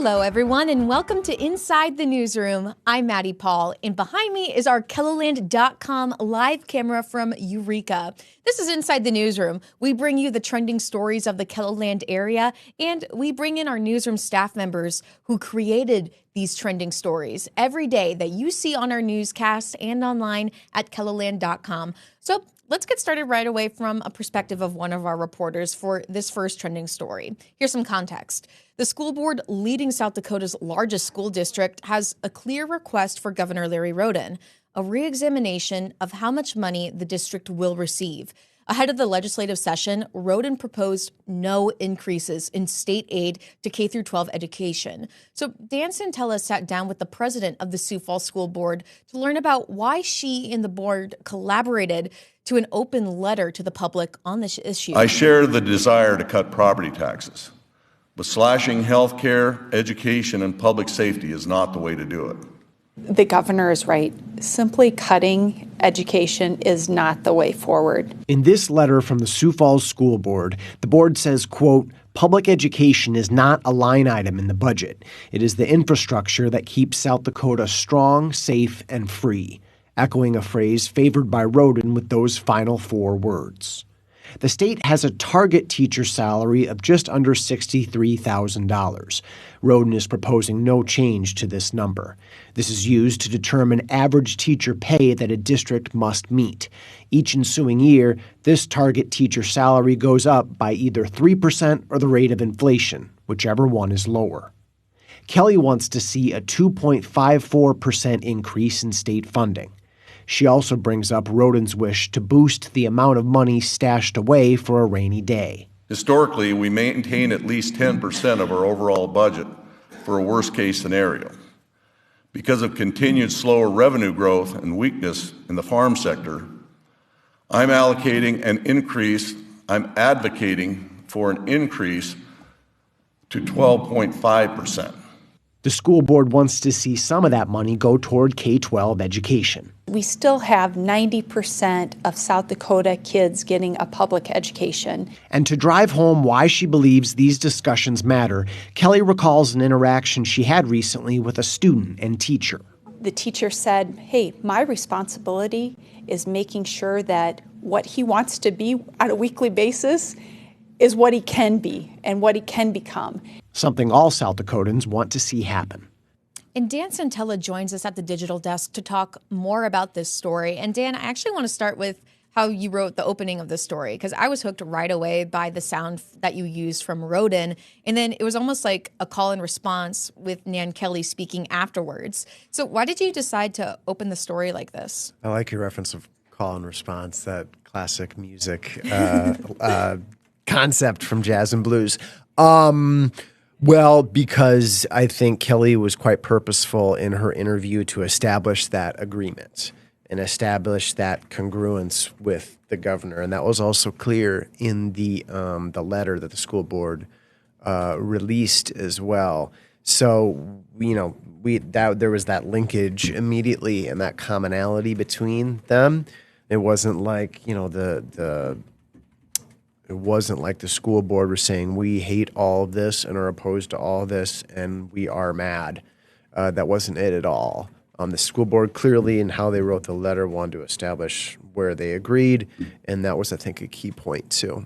Hello, everyone, and welcome to Inside the Newsroom. I'm Maddie Paul, and behind me is our KELOLAND.com live camera from Eureka. This is Inside the Newsroom. We bring you the trending stories of the KELOLAND area, and we bring in our newsroom staff members who created these trending stories every day that you see on our newscasts and online at KELOLAND.com. So let's get started right away from a perspective of one of our reporters for this first trending story. Here's some context. The school board leading South Dakota's largest school district has a clear request for Governor Larry Roden, a re-examination of how much money the district will receive. Ahead of the legislative session, Roden proposed no increases in state aid to K-12 education. So Dan Santella sat down with the president of the Sioux Falls School Board to learn about why she and the board collaborated to an open letter to the public on this issue. I share the desire to cut property taxes, but slashing health care, education, and public safety is not the way to do it. The governor is right. Simply cutting education is not the way forward. In this letter from the Sioux Falls School Board, the board says, quote, "Public education is not a line item in the budget. It is the infrastructure that keeps South Dakota strong, safe, and free," echoing a phrase favored by Roden with those final four words. The state has a target teacher salary of just under $63,000. Roden is proposing no change to this number. This is used to determine average teacher pay that a district must meet. Each ensuing year, this target teacher salary goes up by either 3% or the rate of inflation, whichever one is lower. Kelly wants to see a 2.54% increase in state funding. She also brings up Roden's wish to boost the amount of money stashed away for a rainy day. Historically, we maintain at least 10% of our overall budget for a worst-case scenario. Because of continued slower revenue growth and weakness in the farm sector, I'm advocating for an increase to 12.5%. The school board wants to see some of that money go toward K-12 education. We still have 90% of South Dakota kids getting a public education. And to drive home why she believes these discussions matter, Kelly recalls an interaction she had recently with a student and teacher. The teacher said, "Hey, my responsibility is making sure that what he wants to be on a weekly basis is what he can be and what he can become." Something all South Dakotans want to see happen. And Dan Santella joins us at the digital desk to talk more about this story. And Dan, I actually want to start with how you wrote the opening of the story, because I was hooked right away by the sound that you used from Roden. And then it was almost like a call and response with Nan Kelly speaking afterwards. So why did you decide to open the story like this? I like your reference of call and response, that classic music concept from jazz and blues. Well, because I think Kelly was quite purposeful in her interview to establish that agreement and establish that congruence with the governor. And that was also clear in the letter that the school board released as well. So, there was that linkage immediately and that commonality between them. It wasn't like, it wasn't like the school board was saying, we hate all of this and are opposed to all of this and we are mad. That wasn't it at all. The school board clearly, in how they wrote the letter, wanted to establish where they agreed, and that was, I think, a key point too.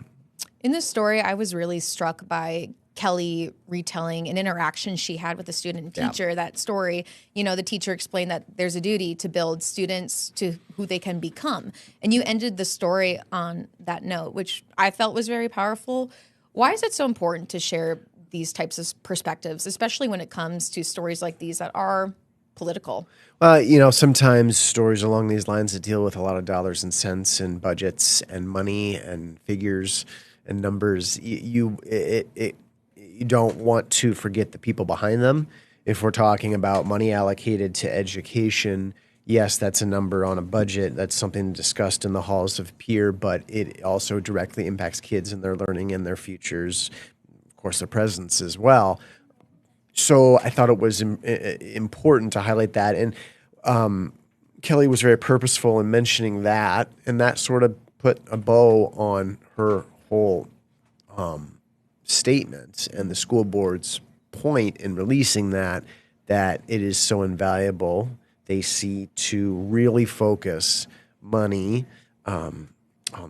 In this story, I was really struck by Kelly retelling an interaction she had with a student and teacher. That story, the teacher explained that there's a duty to build students to who they can become. And you ended the story on that note, which I felt was very powerful. Why is it so important to share these types of perspectives, especially when it comes to stories like these that are political? Sometimes stories along these lines that deal with a lot of dollars and cents and budgets and money and figures and numbers, you don't want to forget the people behind them. If we're talking about money allocated to education, yes, that's a number on a budget. That's something discussed in the halls of peer, but it also directly impacts kids and their learning and their futures, of course, their presence as well. So I thought it was important to highlight that. And Kelly was very purposeful in mentioning that, and that sort of put a bow on her whole statement and the school board's point in releasing that it is so invaluable, they see, to really focus money on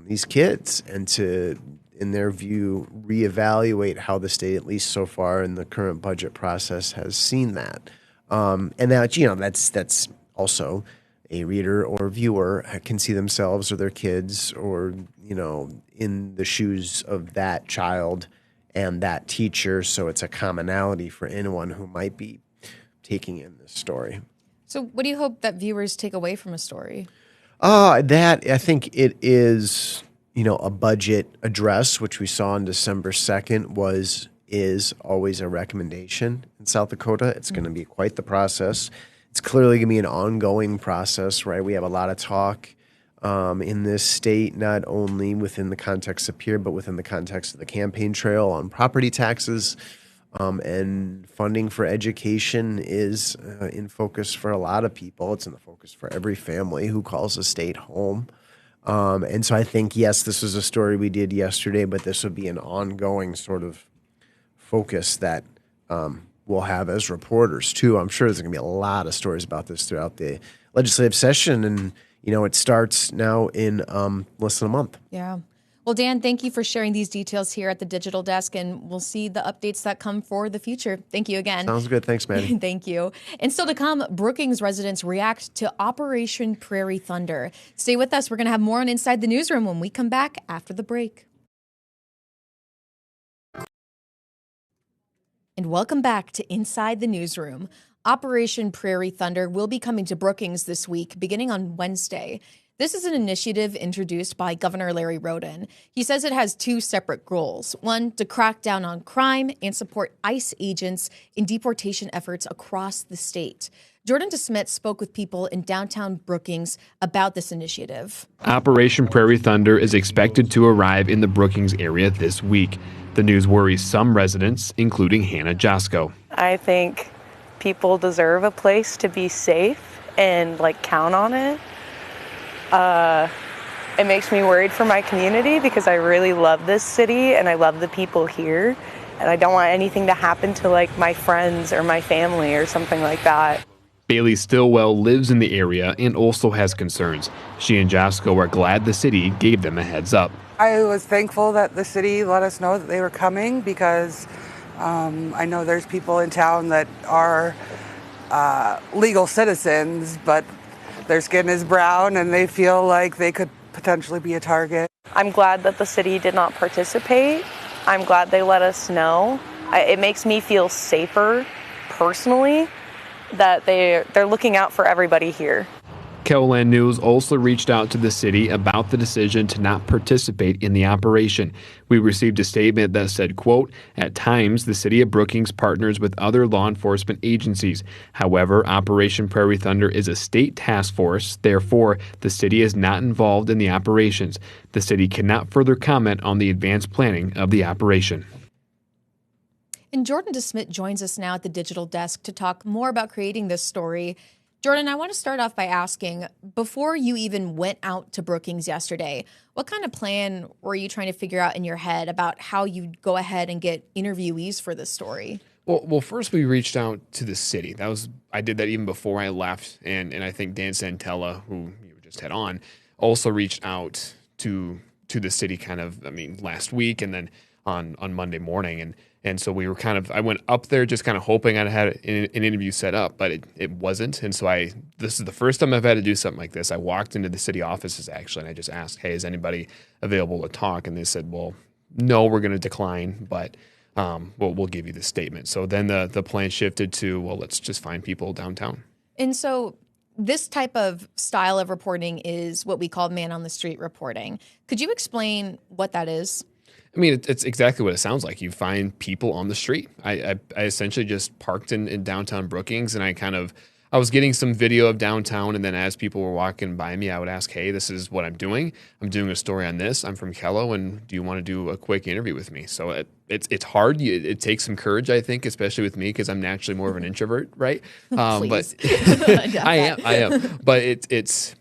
these kids and to, in their view, reevaluate how the state, at least so far in the current budget process, has seen that. And that, that's also a reader or viewer can see themselves or their kids or, in the shoes of that child and that teacher. So it's a commonality for anyone who might be taking in this story. So what do you hope that viewers take away from a story? That I think it is, a budget address, which we saw on December 2nd is always a recommendation in South Dakota. It's going to be quite the process. It's clearly going to be an ongoing process, right? We have a lot of talk in this state, not only within the context of Pierre, but within the context of the campaign trail on property taxes. And funding for education is in focus for a lot of people. It's in the focus for every family who calls a state home. And so I think, yes, this was a story we did yesterday, but this would be an ongoing sort of focus that we'll have as reporters, too. I'm sure there's going to be a lot of stories about this throughout the legislative session. And, it starts now in less than a month. Yeah. Well, Dan, thank you for sharing these details here at the Digital Desk, and we'll see the updates that come for the future. Thank you again. Sounds good. Thanks, Maddie. Thank you. And still to come, Brookings residents react to Operation Prairie Thunder. Stay with us. We're going to have more on Inside the Newsroom when we come back after the break. And welcome back to Inside the Newsroom. Operation Prairie Thunder will be coming to Brookings this week, beginning on Wednesday. This is an initiative introduced by Governor Larry Roden. He says it has two separate goals. One, to crack down on crime and support ICE agents in deportation efforts across the state. Jordan DeSmit spoke with people in downtown Brookings about this initiative. Operation Prairie Thunder is expected to arrive in the Brookings area this week. The news worries some residents, including Hannah Jasko. I think people deserve a place to be safe and count on it. It makes me worried for my community because I really love this city and I love the people here, and I don't want anything to happen to my friends or my family or something like that. Bailey Stillwell lives in the area and also has concerns. She and Jasko are glad the city gave them a heads up. I was thankful that the city let us know that they were coming because I know there's people in town that are legal citizens, but their skin is brown and they feel like they could potentially be a target. I'm glad that the city did not participate. I'm glad they let us know. It makes me feel safer personally that they're looking out for everybody here. KELOLAND News also reached out to the city about the decision to not participate in the operation. We received a statement that said, quote, "At times, the city of Brookings partners with other law enforcement agencies. However, Operation Prairie Thunder is a state task force. Therefore, the city is not involved in the operations. The city cannot further comment on the advanced planning of the operation." And Jordan DeSmit joins us now at the Digital Desk to talk more about creating this story. Jordan, I want to start off by asking, before you even went out to Brookings yesterday, what kind of plan were you trying to figure out in your head about how you'd go ahead and get interviewees for this story? Well, first we reached out to the city. I did that even before I left, and I think Dan Santella, who you just had on, also reached out to the city last week and then on Monday morning. And so we were I went up there just kind of hoping I had an interview set up, but it wasn't. And so this is the first time I've had to do something like this. I walked into the city offices actually, and I just asked, hey, is anybody available to talk? And they said, well, no, we're going to decline, but we'll give you the statement. So then the plan shifted to, well, let's just find people downtown. And so this type of style of reporting is what we call man on the street reporting. Could you explain what that is? I mean, it's exactly what it sounds like. You find people on the street. I essentially just parked in downtown Brookings, and I was getting some video of downtown, and then as people were walking by me, I would ask, hey, this is what I'm doing. I'm doing a story on this. I'm from Kelo, and do you want to do a quick interview with me? So it's hard. It takes some courage, I think, especially with me, because I'm naturally more of an introvert, right? Please. But I am. But it's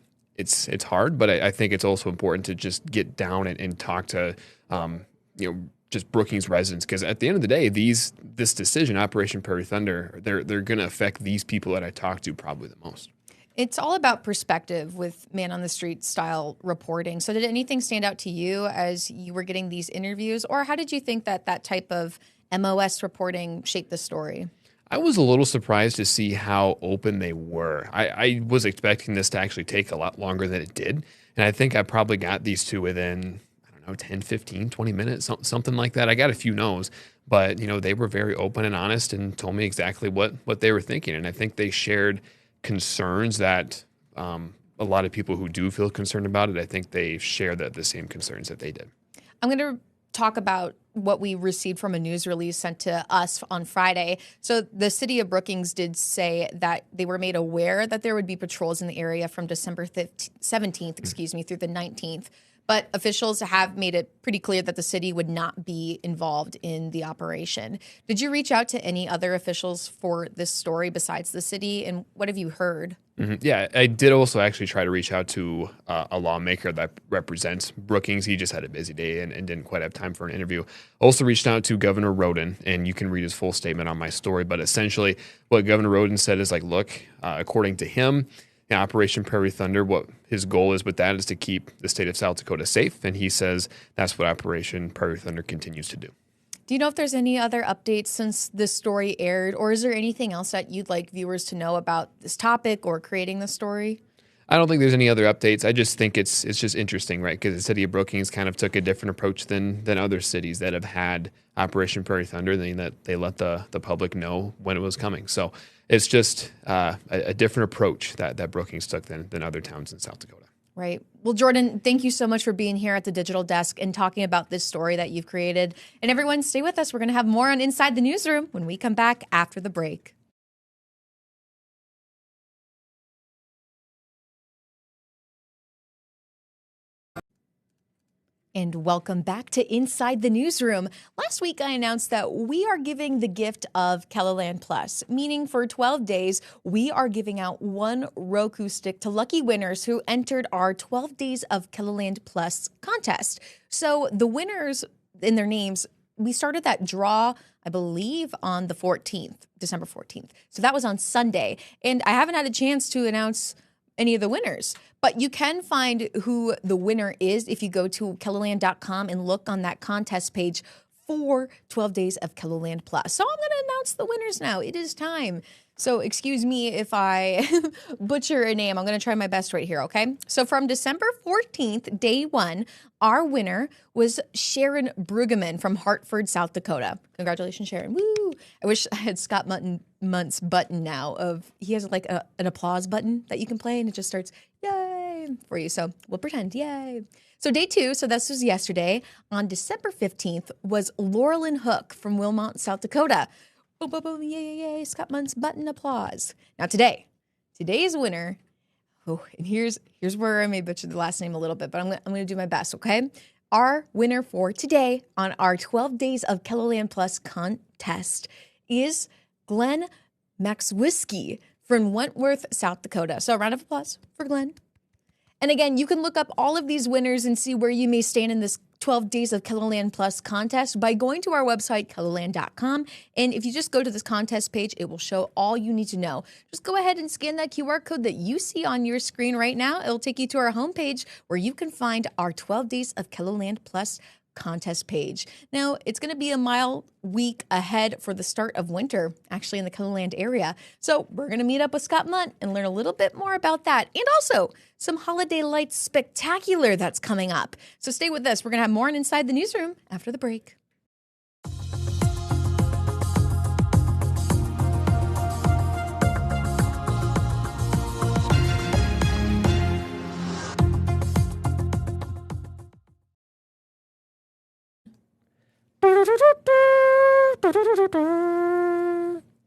hard, but I think it's also important to just get down and talk to just Brookings residents, because at the end of the day, this decision, Operation Prairie Thunder, they're going to affect these people that I talk to probably the most. It's all about perspective with man on the street style reporting. So did anything stand out to you as you were getting these interviews, or how did you think that type of MOS reporting shaped the story? I was a little surprised to see how open they were. I was expecting this to actually take a lot longer than it did. And I think I probably got these two within, 10, 15, 20 minutes, something like that. I got a few no's, but, they were very open and honest and told me exactly what they were thinking. And I think they shared concerns that a lot of people who do feel concerned about it, I think they share the same concerns that they did. I'm going to talk about what we received from a news release sent to us on Friday. So the city of Brookings did say that they were made aware that there would be patrols in the area from December 17th, through the 19th. But officials have made it pretty clear that the city would not be involved in the operation. Did you reach out to any other officials for this story besides the city? And what have you heard? Mm-hmm. Yeah, I did also actually try to reach out to a lawmaker that represents Brookings. He just had a busy day and didn't quite have time for an interview. Also reached out to Governor Roden, and you can read his full statement on my story. But essentially what Governor Roden said is look, according to him, Operation Prairie Thunder, what his goal is with that is to keep the state of South Dakota safe. And he says that's what Operation Prairie Thunder continues to do. Do you know if there's any other updates since this story aired, or is there anything else that you'd like viewers to know about this topic or creating the story? I don't think there's any other updates. I just think it's just interesting, right? Because the city of Brookings kind of took a different approach than other cities that have had Operation Prairie Thunder, that they let the public know when it was coming. So it's just a different approach that Brookings took than other towns in South Dakota. Right. Well, Jordan, thank you so much for being here at the digital desk and talking about this story that you've created. And everyone, stay with us. We're going to have more on Inside the Newsroom when we come back after the break. And welcome back to Inside the Newsroom. Last week, I announced that we are giving the gift of KELOLAND Plus, meaning for 12 days, we are giving out one Roku stick to lucky winners who entered our 12 Days of KELOLAND Plus contest. So the winners in their names, we started that draw, I believe, on the 14th, December 14th. So that was on Sunday. And I haven't had a chance to announce any of the winners. But you can find who the winner is if you go to KELOLAND.com and look on that contest page for 12 Days of KELOLAND Plus. So I'm going to announce the winners now. It is time. So excuse me if I butcher a name. I'm going to try my best right here, okay? So from December 14th, day one, our winner was Sharon Brueggemann from Hartford, South Dakota. Congratulations, Sharon. Woo! I wish I had Scott Munt's button now. He has like an applause button that you can play, and it just starts, yay, for you. So we'll pretend, yay. So day two, so this was yesterday, on December 15th, was Laurelyn Hook from Wilmot, South Dakota. Boom, boom, boom, yay, yay, yay, Scott Munt's button applause. Now today's winner, and here's where I may butcher the last name a little bit, but I'm going to do my best, okay? Our winner for today on our 12 Days of KELOLAND Plus contest is Glenn Maxwiski from Wentworth, South Dakota. So a round of applause for Glenn. And again, you can look up all of these winners and see where you may stand in this 12 Days of KELOLAND Plus contest by going to our website, KELOLAND.com. And if you just go to this contest page, it will show all you need to know. Just go ahead and scan that QR code that you see on your screen right now. It'll take you to our homepage where you can find our 12 Days of KELOLAND Plus contest page. Now, it's going to be a mild week ahead for the start of winter, actually in the KELOLAND area. So we're going to meet up with Scott Munt and learn a little bit more about that. And also some holiday lights spectacular that's coming up. So stay with us. We're going to have more on Inside the Newsroom after the break.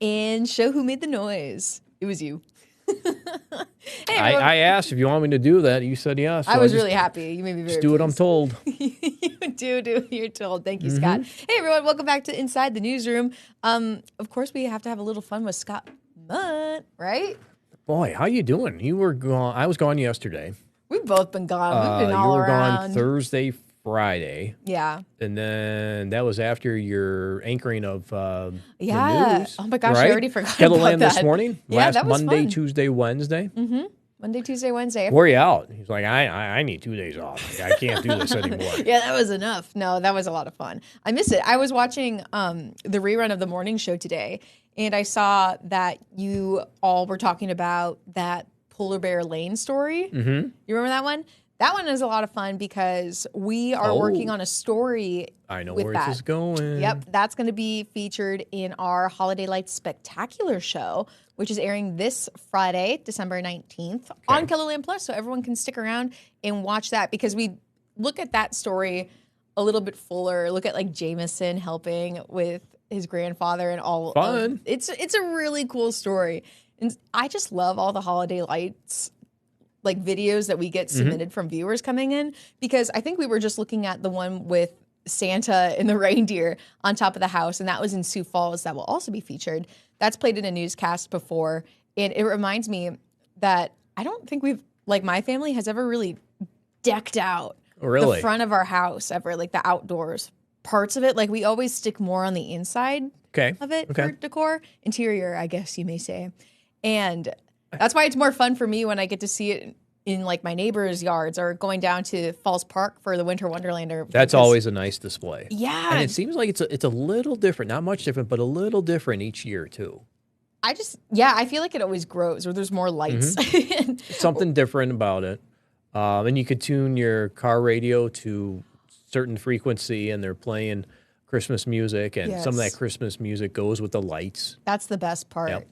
And show who made the noise. It was you. Hey, I asked if you want me to do that. You said yes. So I was really happy. You made me very just do what I'm told. You do what you're told. Thank you, Scott. Hey, everyone. Welcome back to Inside the Newsroom. Of course, we have to have a little fun with Scott Munt, right? Boy, how you doing? You were gone. I was gone yesterday. We've both been gone. We've been all you were around. gone Thursday, Friday. Yeah. And then that was after your anchoring of the Yeah. news. Oh my gosh, I right? already forgot about KELOLAND that. this morning. Yeah, last that was Monday, fun. Tuesday, Wednesday. Monday, Tuesday, Wednesday. Where are you out? He's like, I need 2 days off. I can't do this anymore. Yeah, that was enough. No, that was a lot of fun. I miss it. I was watching the rerun of the morning show today, and I saw that you all were talking about that Polar Bear Lane story. Mm-hmm. You remember that one? That one is a lot of fun because we are working on a story. I know with where that. this is going. Yep, that's going to be featured in our Holiday Lights Spectacular show, which is airing this Friday, December 19th on KELOLAND Plus, so everyone can stick around and watch that because we look at that story a little bit fuller. Look at like Jameson helping with his grandfather and all. Fun. It's a really cool story, and I just love all the Holiday Lights like videos that we get submitted from viewers coming in because I think we were just looking at the one with Santa and the reindeer on top of the house, and that was in Sioux Falls. That will also be featured. That's played in a newscast before, and it reminds me that I don't think my family has ever really decked out the front of our house ever, like the outdoors parts of it. Like we always stick more on the inside of it for decor. Interior, I guess you may say. And that's why it's more fun for me when I get to see it in like my neighbors' yards or going down to Falls Park for the Winter Wonderlander. That's always a nice display. Yeah. And it seems like it's a little different, not much different, but a little different each year too. I feel like it always grows or there's more lights. Something different about it. And you could tune your car radio to certain frequency and they're playing Christmas music and some of that Christmas music goes with the lights. That's the best part. Yep.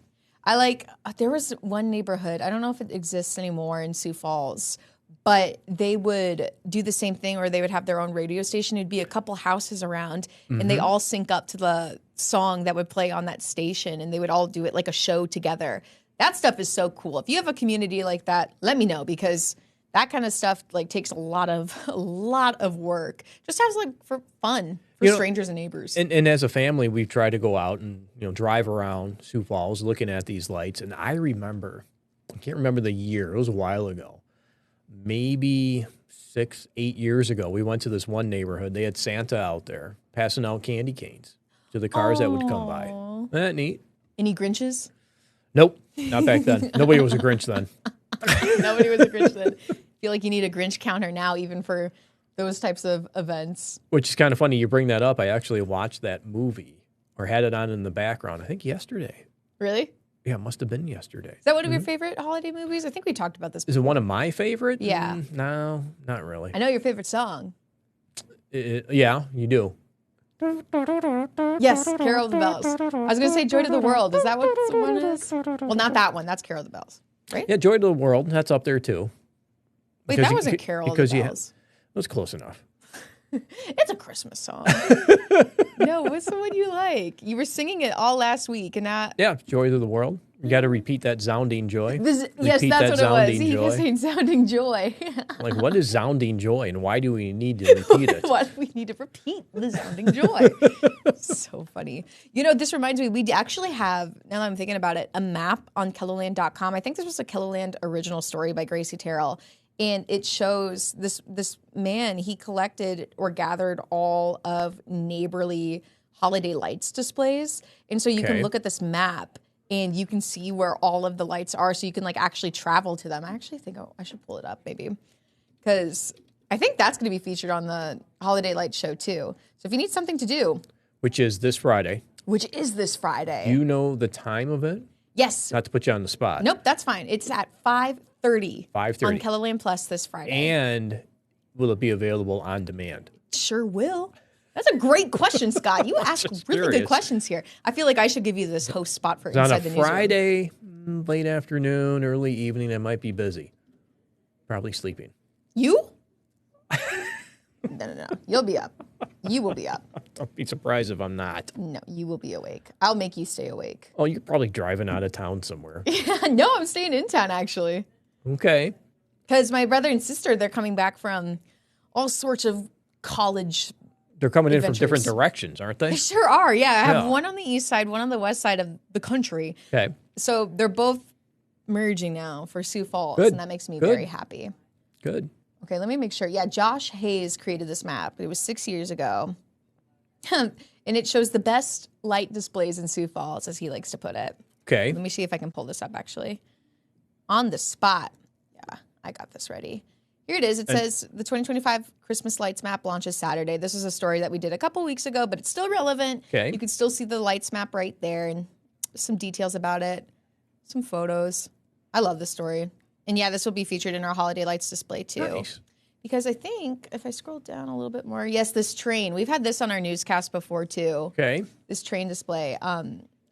There was one neighborhood, I don't know if it exists anymore in Sioux Falls, but they would do the same thing where they would have their own radio station. It'd be a couple houses around and they all sync up to the song that would play on that station and they would all do it like a show together. That stuff is so cool. If you have a community like that, let me know because that kind of stuff like takes a lot of work. Just has like for fun. For strangers and neighbors. And as a family, we've tried to go out and drive around Sioux Falls looking at these lights. And I can't remember the year. It was a while ago. Maybe 6-8 years ago, we went to this one neighborhood. They had Santa out there passing out candy canes to the cars that would come by. Isn't that neat? Any Grinches? Nope, not back then. Nobody was a Grinch then. Nobody was a Grinch then. Feel like you need a Grinch counter now, even for those types of events. Which is kind of funny. You bring that up. I actually watched that movie or had it on in the background, I think yesterday. Really? Yeah, it must have been yesterday. Is that one of your favorite holiday movies? I think we talked about this before. Is it one of my favorite? Yeah. No, not really. I know your favorite song. Yeah, you do. Yes, Carol of the Bells. I was going to say Joy to the World. Is that what the one is? Well, not that one. That's Carol of the Bells, right? Yeah, Joy to the World. That's up there too. Wait, that wasn't Carol of the Bells. It was close enough. It's a Christmas song. No, what's the one you like? You were singing it all last week, and yeah, Joy to the World. You got to repeat that sounding joy. Yes, that's what it was. He was saying sounding joy. Like, what is sounding joy, and why do we need to repeat it? Why do we need to repeat the sounding joy? So funny. This reminds me, we actually have, now that I'm thinking about it, a map on KELOLAND.com. I think this was a KELOLAND original story by Gracie Terrell. And it shows this man, he collected or gathered all of neighborly holiday lights displays. And so you can look at this map and you can see where all of the lights are. So you can like actually travel to them. I actually think I should pull it up maybe. Because I think that's going to be featured on the Holiday Lights show too. So if you need something to do. Which is this Friday. Do you know the time of it? Yes. Not to put you on the spot. Nope, that's fine. It's at 5:30 on KELOLAND Plus this Friday. And will it be available on demand? Sure will. That's a great question, Scott. You ask really good questions here. I feel like I should give you this host spot for Inside the Newsroom. On a Friday, late afternoon, early evening, I might be busy. Probably sleeping. You? No. You'll be up. You will be up. Don't be surprised if I'm not. No, you will be awake. I'll make you stay awake. Oh, you're probably driving out of town somewhere. No, I'm staying in town, actually. Okay. Because my brother and sister, they're coming back from all sorts of college They're coming adventures. in from different directions, aren't they? They sure are, yeah. I have one on the east side, one on the west side of the country. Okay. So they're both merging now for Sioux Falls, Good. and that makes me Good. very happy. Good. Okay, let me make sure. Yeah, Josh Hayes created this map. It was 6 years ago. And it shows the best light displays in Sioux Falls, as he likes to put it. Okay. Let me see if I can pull this up, actually. On the spot. Yeah, I got this ready. Here it is. It says the 2025 Christmas Lights Map launches Saturday. This is a story that we did a couple weeks ago, but it's still relevant. Okay. You can still see the lights map right there and some details about it, some photos. I love this story. And yeah, this will be featured in our holiday lights display too. Nice. Because I think if I scroll down a little bit more, yes, this train. We've had this on our newscast before too. Okay. This train display.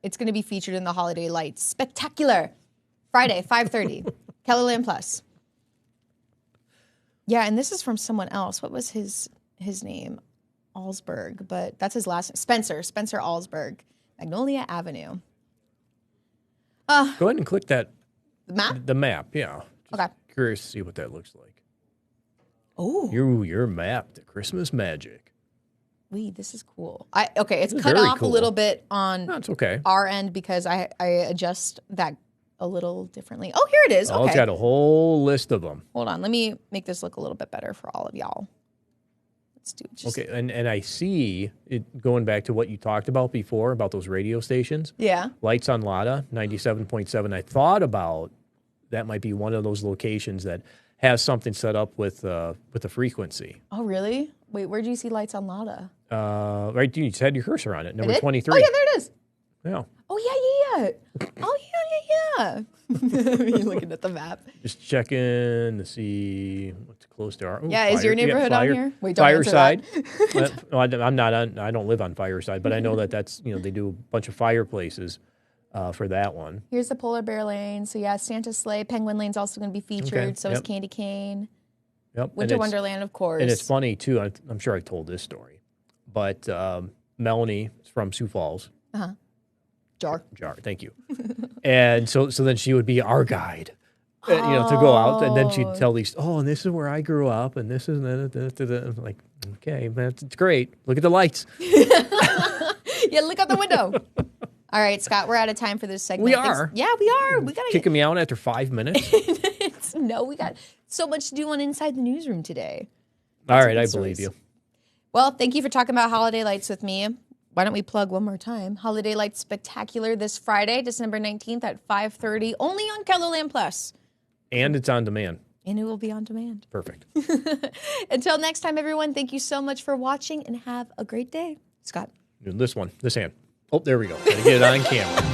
It's going to be featured in the holiday lights. Spectacular. Friday, 5:30. KELOLAND Plus. Yeah, and this is from someone else. What was his name? Allsberg, but that's his last name. Spencer Allsberg. Magnolia Avenue. Go ahead and click that. The map? The map, yeah. Just Okay. curious to see what that looks like. Oh. Your map, the Christmas magic. Wait, this is cool. It's This is cut very off cool. a little bit on That's okay. our end because I adjust that a little differently. Oh, here it is. Oh, Okay. it's got a whole list of them. Hold on. Let me make this look a little bit better for all of y'all. Let's do it. Just, Okay, and I see it going back to what you talked about before about those radio stations. Yeah. Lights on Lada, 97.7. I thought about that might be one of those locations that has something set up with the frequency. Oh, really? Wait, where do you see lights on Lada? Right, you just had your cursor on it, I number did? 23. Oh, yeah, there it is. Yeah. Oh, yeah. Oh, yeah. You're looking at the map. Just checking to see what's close to our. Yeah, is your neighborhood on here? Wait, don't answer Fireside. that. No, I'm not on. I don't live on Fireside, but I know that's they do a bunch of fireplaces for that one. Here's the Polar Bear Lane. So, yeah, Santa Sleigh. Penguin Lane's also going to be featured. Okay, So is yep. Candy Cane. Yep. Winter Wonderland, of course. And it's funny too. I'm sure I told this story, but Melanie is from Sioux Falls. Jar. Thank you. And so then she would be our guide, to go out, and then she'd tell these. Oh, and this is where I grew up, and this is I'm like, okay, man, it's great. Look at the lights. Yeah, look out the window. All right, Scott, we're out of time for this segment. We are. Yeah, we are. We gotta Kicking me out after 5 minutes. No, we got so much to do on Inside the Newsroom today. All right, I stories. believe you. Well, thank you for talking about holiday lights with me. Why don't we plug one more time? Holiday Lights Spectacular this Friday, December 19th at 5:30, only on KELOLAND Plus. And it's on demand. And it will be on demand. Perfect. Until next time, everyone, thank you so much for watching and have a great day. Scott. This hand. Oh, there we go. Gotta get it on camera.